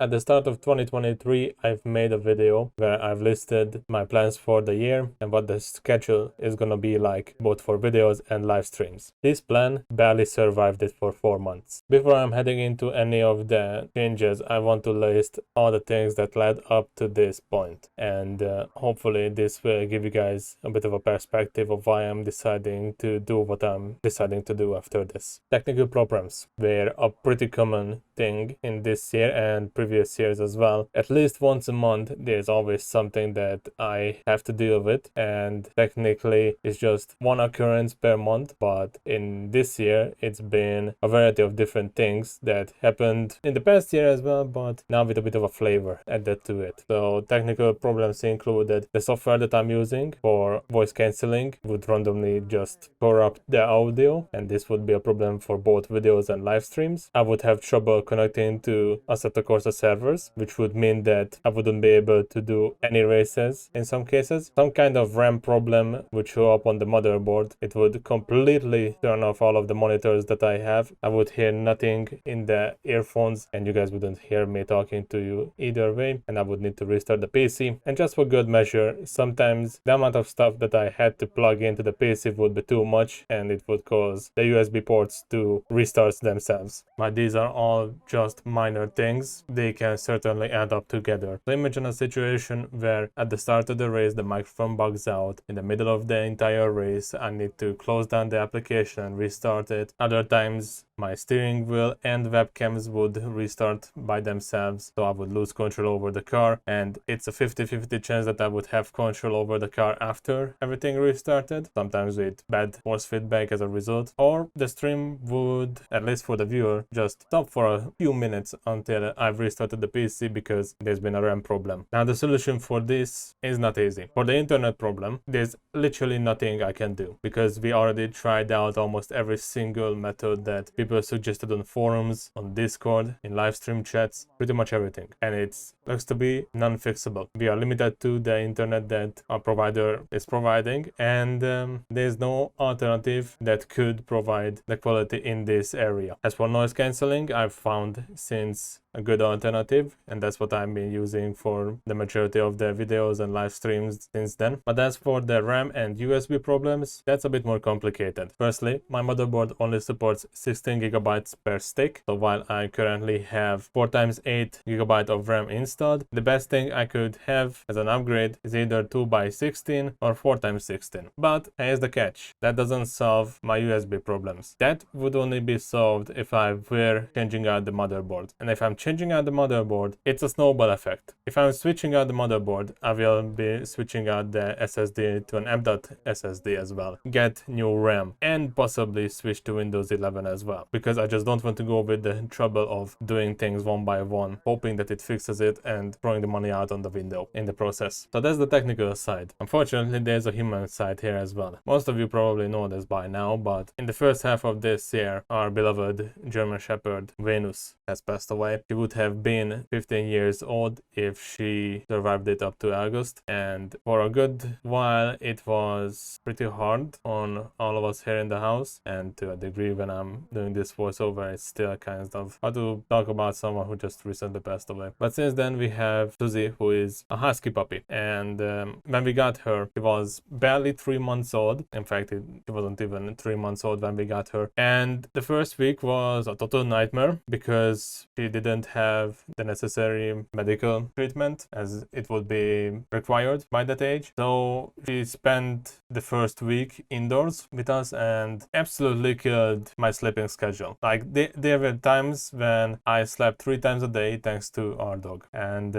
At the start of 2023, I've made a video where I've listed my plans for the year and what the schedule is gonna be like both for videos and live streams. This plan barely survived it for 4 months. Before I'm heading into any of the changes, I want to list all the things that led up to this point, and hopefully this will give you guys a bit of a perspective of why I'm deciding to do what I'm deciding to do after this. Technical problems were a pretty common thing in this year and previous years as well. At least once a month there's always something that I have to deal with, and technically it's just one occurrence per month, but in this year it's been a variety of different things that happened in the past year as well, but now with a bit of a flavor added to it. So technical problems included the software that I'm using for voice cancelling would randomly just corrupt the audio, and this would be a problem for both videos and live streams. I would have trouble connecting to Assetto Corsa servers, which would mean that I wouldn't be able to do any races in some cases. Some kind of RAM problem would show up on the motherboard. It would completely turn off all of the monitors that I have. I would hear nothing in the earphones, and you guys wouldn't hear me talking to you either way, and I would need to restart the PC. And just for good measure, sometimes the amount of stuff that I had to plug into the PC would be too much, and it would cause the USB ports to restart themselves. But these are all just minor things. They can certainly add up together. So imagine a situation where at the start of the race the microphone bugs out. In the middle of the entire race I need to close down the application and restart it. Other times my steering wheel and webcams would restart by themselves, so I would lose control over the car, and it's a 50-50 chance that I would have control over the car after everything restarted, sometimes with bad force feedback as a result, or the stream would, at least for the viewer, just stop for a few minutes until I've restarted the PC because there's been a RAM problem. Now the solution for this is not easy. For the internet problem, there's literally nothing I can do because we already tried out almost every single method that people suggested on forums, on Discord, in live stream chats, pretty much everything, and it looks to be non-fixable. We are limited to the internet that our provider is providing, and there's no alternative that could provide the quality in this area. As for noise cancelling, I've found since a good alternative, and that's what I've been using for the majority of the videos and live streams since then. But as for the RAM and USB problems, that's a bit more complicated. Firstly, my motherboard only supports 16 gigabytes per stick, so while I currently have 4x8 gigabyte of RAM installed, the best thing I could have as an upgrade is either 2x16 or 4x16. But here's the catch: that doesn't solve my USB problems. That would only be solved if I were changing out the motherboard, and if I'm changing out the motherboard, it's a snowball effect. If I'm switching out the motherboard, I will be switching out the SSD to an M.2 SSD as well, get new RAM, and possibly switch to Windows 11 as well, because I just don't want to go with the trouble of doing things one by one, hoping that it fixes it and throwing the money out on the window in the process. So that's the technical side. Unfortunately, there's a human side here as well. Most of you probably know this by now, but in the first half of this year, our beloved German Shepherd Venus has passed away. She would have been 15 years old if she survived it up to August, and for a good while it was pretty hard on all of us here in the house, and to a degree when I'm doing this voiceover it's still kind of hard to talk about someone who just recently passed away. But since then we have Susie, who is a husky puppy, and when we got her she was barely 3 months old. In fact, she wasn't even 3 months old when we got her, and the first week was a total nightmare because she didn't have the necessary medical treatment as it would be required by that age. So she spent the first week indoors with us and absolutely killed my sleeping schedule. Like there were times when I slept 3 times a day thanks to our dog, and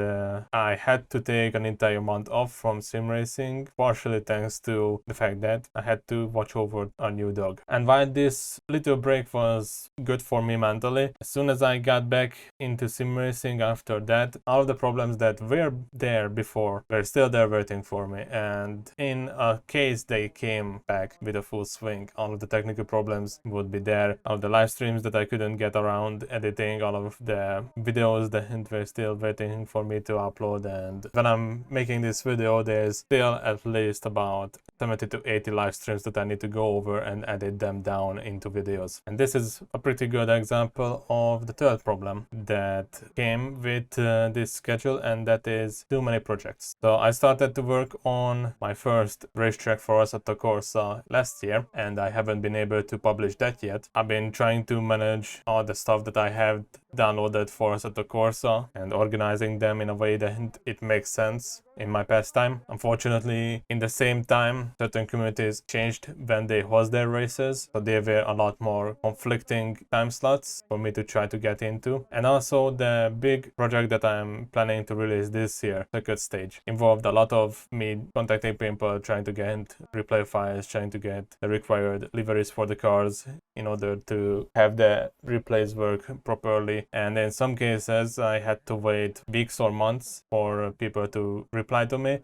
I had to take an entire month off from sim racing, partially thanks to the fact that I had to watch over our new dog. And while this little break was good for me mentally, as soon as I got back into sim racing after that, all of the problems that were there before were still there waiting for me, and in a case they came back with a full swing. All of the technical problems would be there, all of the live streams that I couldn't get around editing, all of the videos that were still waiting for me to upload, and when I'm making this video there's still at least about 70 to 80 live streams that I need to go over and edit them down into videos. And this is a pretty good example of the third problem that that came with this schedule, and that is too many projects. So I started to work on my first racetrack for Assetto Corsa last year, and I haven't been able to publish that yet. I've been trying to manage all the stuff that I have downloaded for Assetto Corsa and organizing them in a way that it makes sense in my pastime. Unfortunately, in the same time, certain communities changed when they host their races, so there were a lot more conflicting time slots for me to try to get into. And also the big project that I'm planning to release this year, Circuit Stage, involved a lot of me contacting people, trying to get replay files, trying to get the required liveries for the cars in order to have the replays work properly. And in some cases, I had to wait weeks or months for people to reply to me.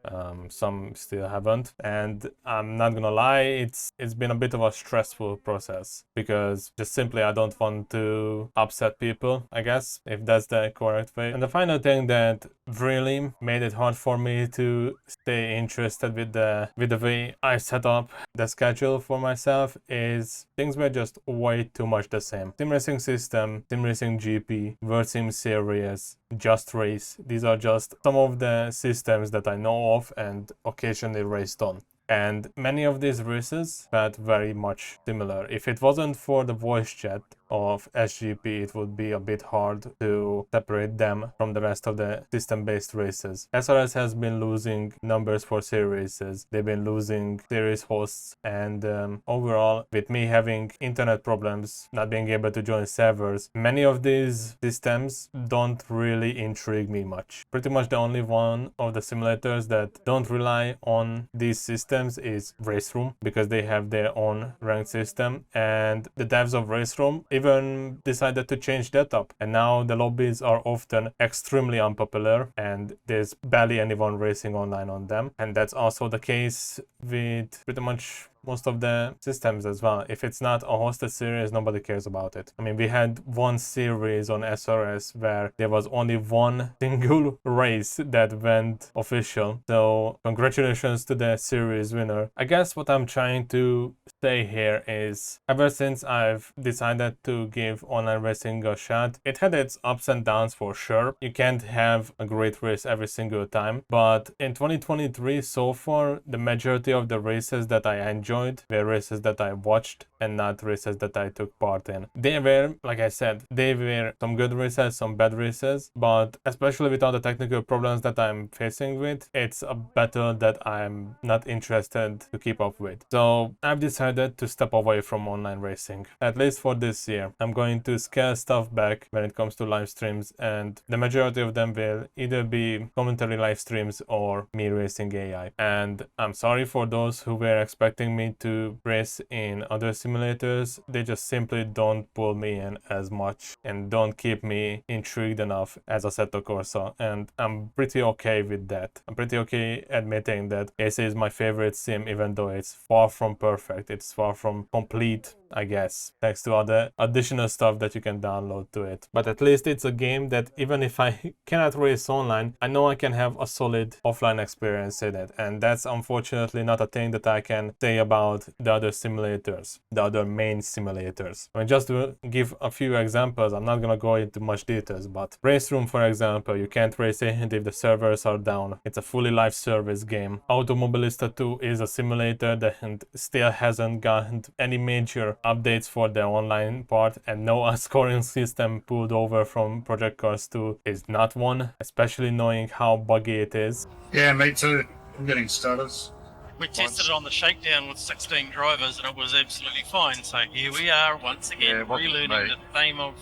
Some still haven't, and I'm not gonna lie, it's been a bit of a stressful process, because just simply I don't want to upset people, I guess, if that's the correct way. And the final thing that really made it hard for me to stay interested with the way I set up the schedule for myself is things were just way too much the same. Sim Racing System, Sim Racing GP, World Sim Series, Just Race. These are just some of the systems that I know of and occasionally raced on. And many of these races felt very much similar. If it wasn't for the voice chat of SGP, it would be a bit hard to separate them from the rest of the system-based races. SRS has been losing numbers for series races. They've been losing series hosts, and overall, with me having internet problems, not being able to join servers, many of these systems don't really intrigue me much. Pretty much the only one of the simulators that don't rely on these systems is Race Room, because they have their own ranked system, and the devs of Race Room even decided to change that up, and now the lobbies are often extremely unpopular and there's barely anyone racing online on them. And that's also the case with pretty much most of the systems as well. If it's not a hosted series, nobody cares about it. I mean, we had one series on SRS where there was only one single race that went official. So congratulations to the series winner. I guess what I'm trying to say here is, ever since I've decided to give online racing a shot, it had its ups and downs for sure. You can't have a great race every single time, but in 2023 so far, the majority of the races that I enjoyed were races that I watched and not races that I took part in. They were, like I said, they were some good races, some bad races, but especially with all the technical problems that I'm facing with, it's a battle that I'm not interested to keep up with. So I've decided to step away from online racing, at least for this year. I'm going to scale stuff back when it comes to live streams, and the majority of them will either be commentary live streams or me racing AI. And I'm sorry for those who were expecting me to race in other simulators. They just simply don't pull me in as much and don't keep me intrigued enough as Assetto Corsa, and I'm pretty okay with that. I'm pretty okay admitting that AC is my favorite sim, even though it's far from perfect. It's far from complete, I guess, thanks to all the additional stuff that you can download to it. But at least it's a game that even if I cannot race online, I know I can have a solid offline experience in it. And that's unfortunately not a thing that I can say about the other simulators, the other main simulators. I mean, just to give a few examples, I'm not gonna go into much details, but Race Room, for example, you can't race it if the servers are down. It's a fully live service game. Automobilista 2 is a simulator that still hasn't gotten any major updates for the online part, and no scoring system pulled over from Project Cars 2 is not one, especially knowing how buggy it is. Yeah, me too. I'm getting stutters. We tested it on the shakedown with 16 drivers and it was absolutely fine. So here we are once again relearning the theme of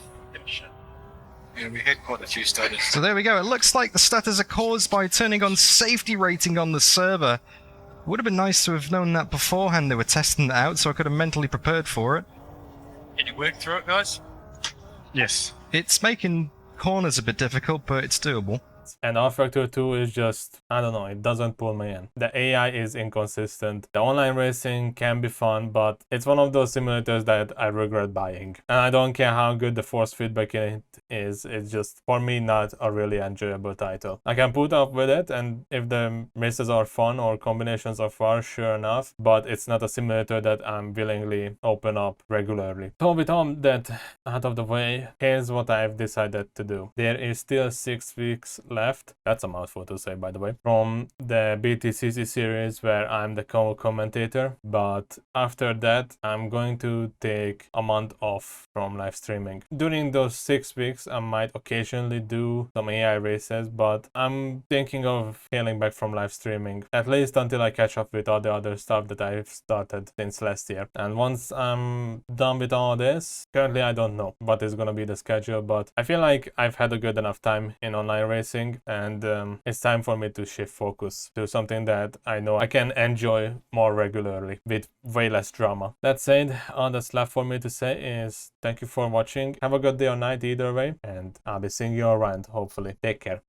shit. Yeah, we had quite a few stutters. So there we go. It looks like the stutters are caused by turning on safety rating on the server. Would have been nice to have known that beforehand. They were testing it out, so I could have mentally prepared for it. Did you work through it, guys? Yes. It's making corners a bit difficult, but it's doable. experience. And R-Factor 2 is just, I don't know, it doesn't pull me in. The AI is inconsistent. The online racing can be fun, but it's one of those simulators that I regret buying. And I don't care how good the force feedback in it is, it's just, for me, not a really enjoyable title. I can put up with it, and if the races are fun or combinations are fun, sure enough, but it's not a simulator that I'm willingly open up regularly. So with all that out of the way, here's what I've decided to do. There is still 6 weeks left, that's a mouthful to say by the way, from the BTCC series where I'm the co-commentator, but after that I'm going to take a month off from live streaming. During those 6 weeks I might occasionally do some AI races, but I'm thinking of scaling back from live streaming, at least until I catch up with all the other stuff that I've started since last year. And once I'm done with all this, currently I don't know what is gonna be the schedule, but I feel like I've had a good enough time in online racing, and it's time for me to shift focus to something that I know I can enjoy more regularly with way less drama. That said, all that's left for me to say is thank you for watching. Have a good day or night either way, and I'll be seeing you around hopefully. Take care.